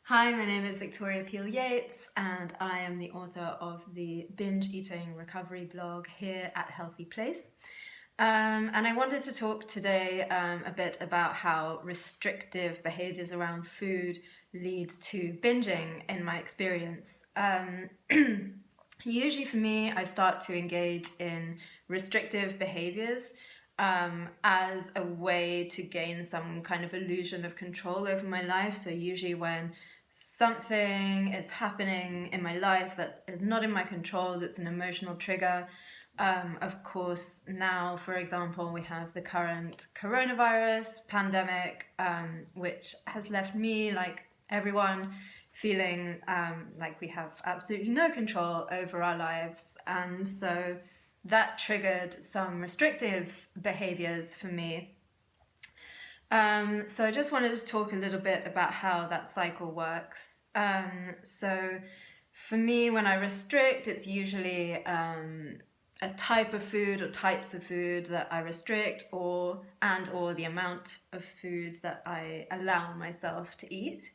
Hi, my name is Victoria Peel-Yates and I am the author of the Binge Eating Recovery blog here at HealthyPlace. And I wanted to talk today a bit about how restrictive behaviours around food lead to binging in my experience. Usually for me, I start to engage in restrictive behaviours as a way to gain some kind of illusion of control over my life. So usually when something is happening in my life that is not in my control, that's an emotional trigger. Of course, now, for example, we have the current coronavirus pandemic, which has left me, like everyone, feeling like we have absolutely no control over our lives. And so that triggered some restrictive behaviors for me. So I just wanted to talk a little bit about how that cycle works. So for me, when I restrict, it's usually a type of food or types of food that I restrict, or the amount of food that I allow myself to eat.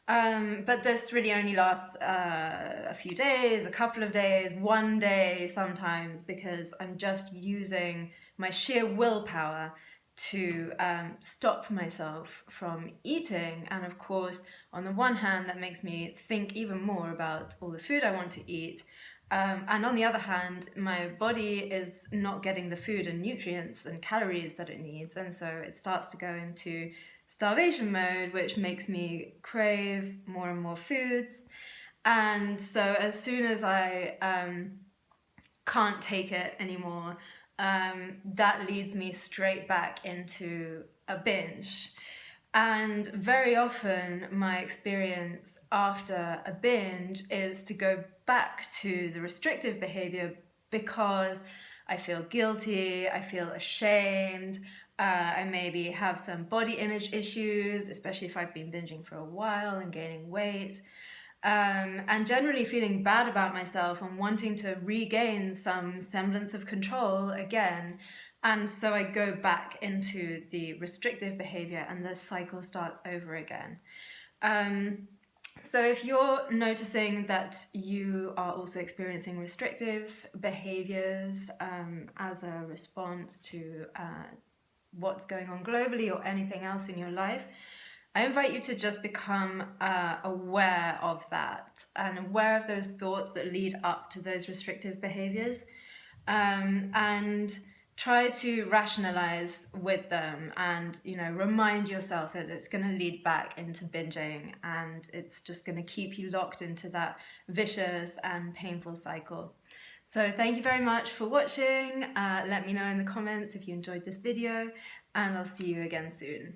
But this really only lasts a few days, a couple of days, one day sometimes, because I'm just using my sheer willpower to stop myself from eating. And of course, on the one hand, that makes me think even more about all the food I want to eat. And on the other hand, my body is not getting the food and nutrients and calories that it needs. And so it starts to go into starvation mode, which makes me crave more and more foods. And so as soon as I can't take it anymore, that leads me straight back into a binge. And very often my experience after a binge is to go back to the restrictive behavior because I feel guilty, I feel ashamed, I maybe have some body image issues, especially if I've been binging for a while and gaining weight. And generally feeling bad about myself and wanting to regain some semblance of control again. And so I go back into the restrictive behavior and the cycle starts over again. So if you're noticing that you are also experiencing restrictive behaviors as a response to what's going on globally or anything else in your life, I invite you to just become aware of that and aware of those thoughts that lead up to those restrictive behaviors, and try to rationalize with them and, remind yourself that it's going to lead back into binging and it's just going to keep you locked into that vicious and painful cycle. So thank you very much for watching. Let me know in the comments if you enjoyed this video, and I'll see you again soon.